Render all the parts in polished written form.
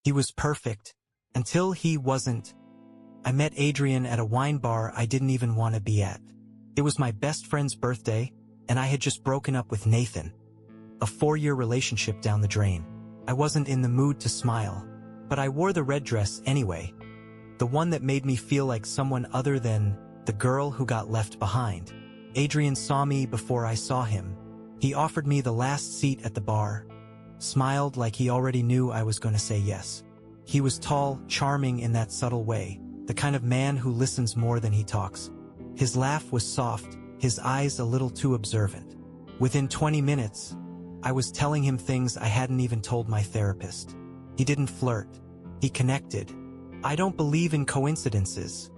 He was perfect, until he wasn't. I met Adrian at a wine bar I didn't even want to be at. It was my best friend's birthday, and I had just broken up with Nathan. A 4-year relationship down the drain. I wasn't in the mood to smile, but I wore the red dress anyway. The one that made me feel like someone other than the girl who got left behind. Adrian saw me before I saw him. He offered me the last seat at the bar, smiled like he already knew I was going to say yes. He was tall, charming in that subtle way, the kind of man who listens more than he talks. His laugh was soft, his eyes a little too observant. Within 20 minutes, I was telling him things I hadn't even told my therapist. He didn't flirt. He connected. "I don't believe in coincidences,"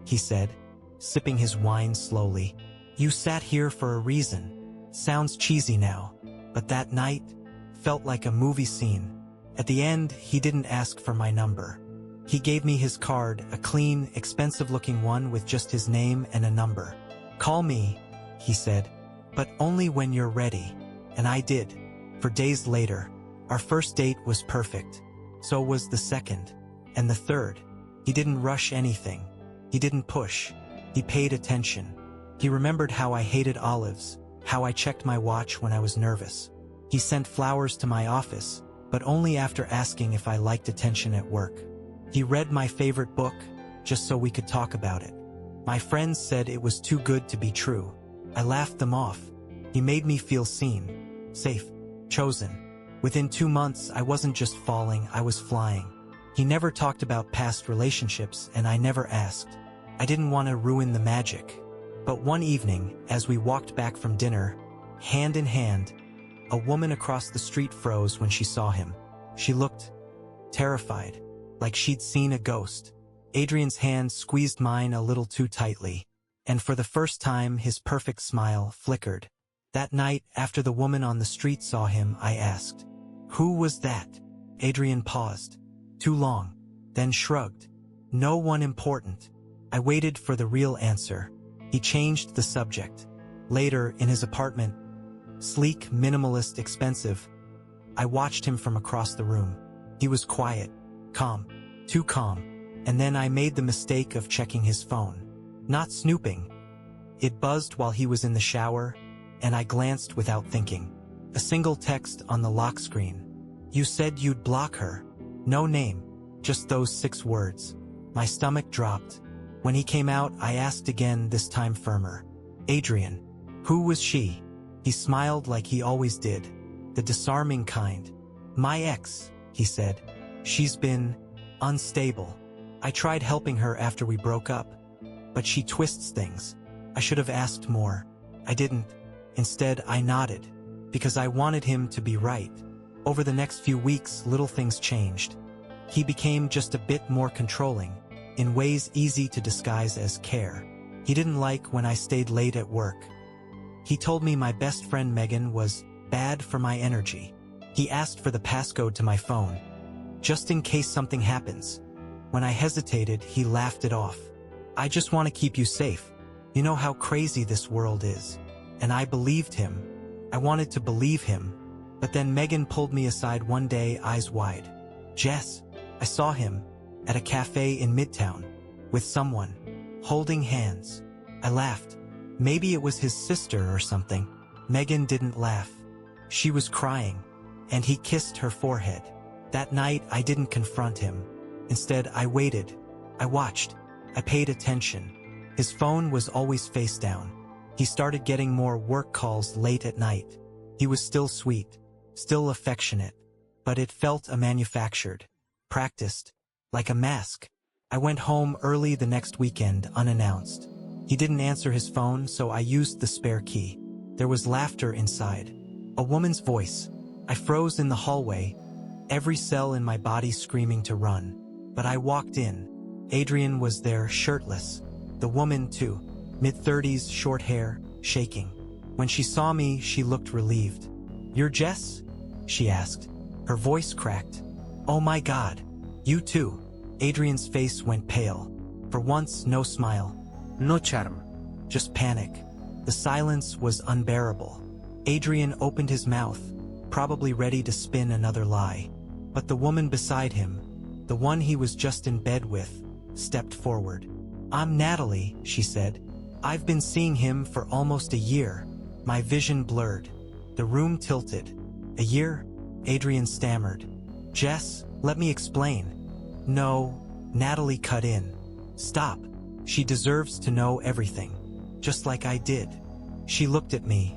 he said, sipping his wine slowly. "You sat here for a reason." Sounds cheesy now, but that night felt like a movie scene. At the end, he didn't ask for my number. He gave me his card, a clean, expensive-looking one with just his name and a number. "Call me," he said, "but only when you're ready." And I did. For days later, our first date was perfect. So was the second. And the third. He didn't rush anything. He didn't push. He paid attention. He remembered how I hated olives, how I checked my watch when I was nervous. He sent flowers to my office, but only after asking if I liked attention at work. He read my favorite book, just so we could talk about it. My friends said it was too good to be true. I laughed them off. He made me feel seen, safe, chosen. Within 2 months, I wasn't just falling, I was flying. He never talked about past relationships, and I never asked. I didn't want to ruin the magic. But one evening, as we walked back from dinner, hand in hand, a woman across the street froze when she saw him. She looked terrified, like she'd seen a ghost. Adrian's hand squeezed mine a little too tightly, and for the first time his perfect smile flickered. That night, after the woman on the street saw him, I asked, "Who was that?" Adrian paused. Too long, then shrugged. "No one important." I waited for the real answer. He changed the subject. Later, in his apartment, sleek, minimalist, expensive, I watched him from across the room. He was quiet, calm, too calm, and then I made the mistake of checking his phone. Not snooping. It buzzed while he was in the shower, and I glanced without thinking. A single text on the lock screen. "You said you'd block her." No name, just those 6 words. My stomach dropped. When he came out, I asked again, this time firmer. "Adrian, who was she?" He smiled like he always did, the disarming kind. "My ex," he said. "She's been unstable. I tried helping her after we broke up, but she twists things. I should have asked more. I didn't. Instead, I nodded, because I wanted him to be right. Over the next few weeks, little things changed. He became just a bit more controlling, in ways easy to disguise as care. He didn't like when I stayed late at work. He told me my best friend Megan was bad for my energy. He asked for the passcode to my phone, just in case something happens. When I hesitated, he laughed it off. "I just want to keep you safe. You know how crazy this world is." And I believed him. I wanted to believe him. But then Megan pulled me aside one day, eyes wide. "Jess, I saw him at a cafe in Midtown with someone, holding hands." I laughed. Maybe it was his sister or something. Megan didn't laugh. She was crying, and he kissed her forehead. That night, I didn't confront him. Instead, I waited. I watched. I paid attention. His phone was always face down. He started getting more work calls late at night. He was still sweet, still affectionate, but it felt manufactured, practiced, like a mask. I went home early the next weekend, unannounced. He didn't answer his phone, so I used the spare key. There was laughter inside. A woman's voice. I froze in the hallway, every cell in my body screaming to run. But I walked in. Adrian was there, shirtless. The woman, too. Mid-30s, short hair, shaking. When she saw me, she looked relieved. "You're Jess?" she asked. Her voice cracked. "Oh my God. You too." Adrian's face went pale. For once, no smile. No charm. Just panic. The silence was unbearable. Adrian opened his mouth, probably ready to spin another lie. But the woman beside him, the one he was just in bed with, stepped forward. "I'm Natalie," she said. "I've been seeing him for almost a year." My vision blurred. The room tilted. "A year?" Adrian stammered. "Jess, let me explain." "No," Natalie cut in. "Stop. She deserves to know everything. Just like I did." She looked at me.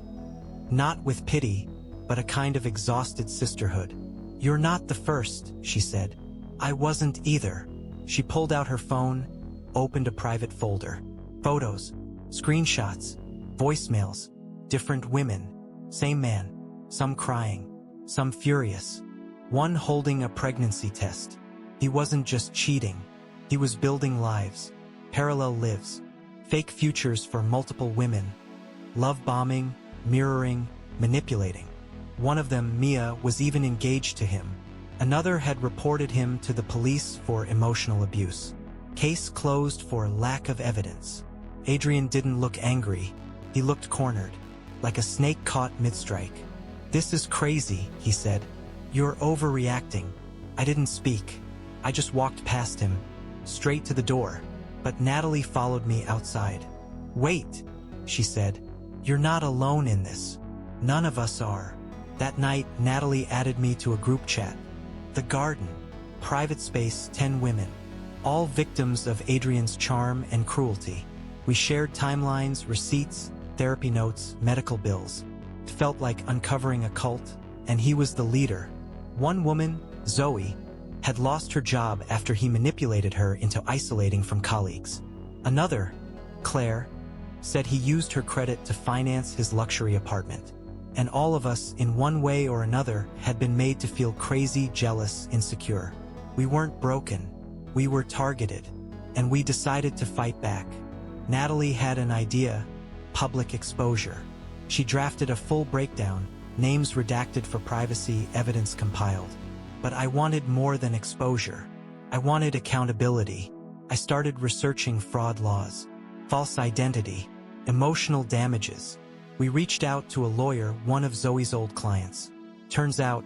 Not with pity, but a kind of exhausted sisterhood. "You're not the first," she said. "I wasn't either." She pulled out her phone, opened a private folder. Photos, screenshots, voicemails, different women, same man, some crying, some furious, one holding a pregnancy test. He wasn't just cheating, he was building lives, parallel lives, fake futures for multiple women, love bombing, mirroring, manipulating. One of them, Mia, was even engaged to him. Another had reported him to the police for emotional abuse. Case closed for lack of evidence. Adrian didn't look angry. He looked cornered, like a snake caught mid-strike. "This is crazy," he said. "You're overreacting." I didn't speak. I just walked past him, straight to the door, but Natalie followed me outside. "Wait," she said. "You're not alone in this. None of us are." That night, Natalie added me to a group chat. The Garden, private space, 10 women, all victims of Adrian's charm and cruelty. We shared timelines, receipts, therapy notes, medical bills. It felt like uncovering a cult, and he was the leader. One woman, Zoe, had lost her job after he manipulated her into isolating from colleagues. Another, Claire, said he used her credit to finance his luxury apartment. And all of us, in one way or another, had been made to feel crazy, jealous, insecure. We weren't broken. We were targeted. And we decided to fight back. Natalie had an idea: public exposure. She drafted a full breakdown, names redacted for privacy, evidence compiled. But I wanted more than exposure. I wanted accountability. I started researching fraud laws, false identity, emotional damages. We reached out to a lawyer, one of Zoe's old clients. Turns out,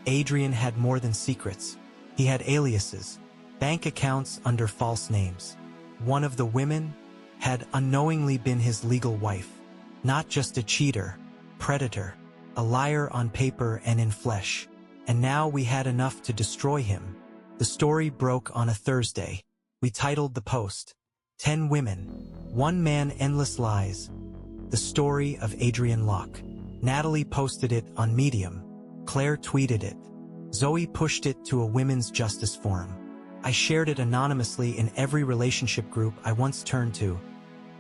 Adrian had more than secrets. He had aliases, bank accounts under false names. One of the women had unknowingly been his legal wife. Not just a cheater, predator, a liar on paper and in flesh. And now we had enough to destroy him. The story broke on a Thursday. We titled the post, 10 Women, 1 Man Endless Lies. The story of Adrian Locke. Natalie posted it on Medium. Claire tweeted it. Zoe pushed it to a women's justice forum. I shared it anonymously in every relationship group I once turned to,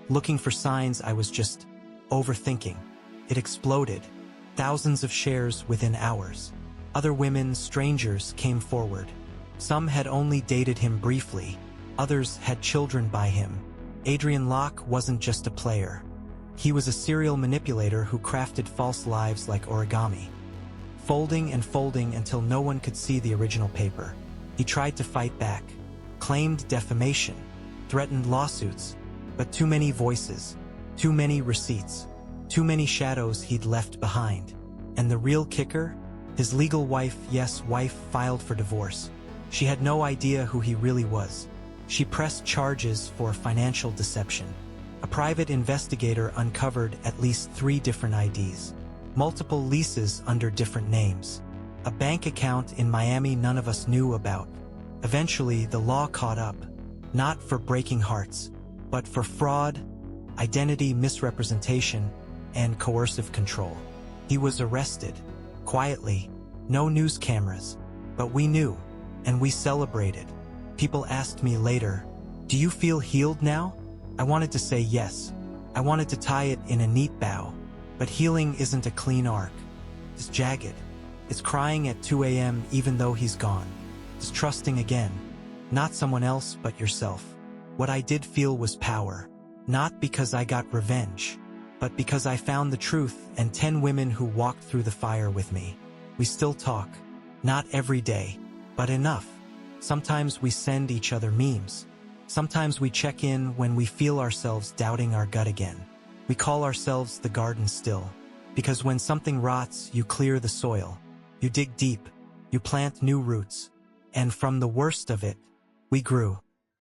looking for signs I was just overthinking. It exploded. Thousands of shares within hours. Other women, strangers, came forward. Some had only dated him briefly. Others had children by him. Adrian Locke wasn't just a player. He was a serial manipulator who crafted false lives like origami, folding and folding until no one could see the original paper. He tried to fight back, claimed defamation, threatened lawsuits, but too many voices, too many receipts, too many shadows he'd left behind. And the real kicker? His legal wife, yes, wife, filed for divorce. She had no idea who he really was. She pressed charges for financial deception. A private investigator uncovered at least 3 different IDs, multiple leases under different names, a bank account in Miami none of us knew about. Eventually, the law caught up, not for breaking hearts, but for fraud, identity misrepresentation, and coercive control. He was arrested, quietly, no news cameras, but we knew, and we celebrated. People asked me later, "Do you feel healed now?" I wanted to say yes. I wanted to tie it in a neat bow. But healing isn't a clean arc. It's jagged. It's crying at 2 a.m. even though he's gone. It's trusting again. Not someone else but yourself. What I did feel was power. Not because I got revenge, but because I found the truth and 10 women who walked through the fire with me. We still talk. Not every day, but enough. Sometimes we send each other memes. Sometimes we check in when we feel ourselves doubting our gut again. We call ourselves the Garden still, because when something rots, you clear the soil. You dig deep. You plant new roots. And from the worst of it, we grew.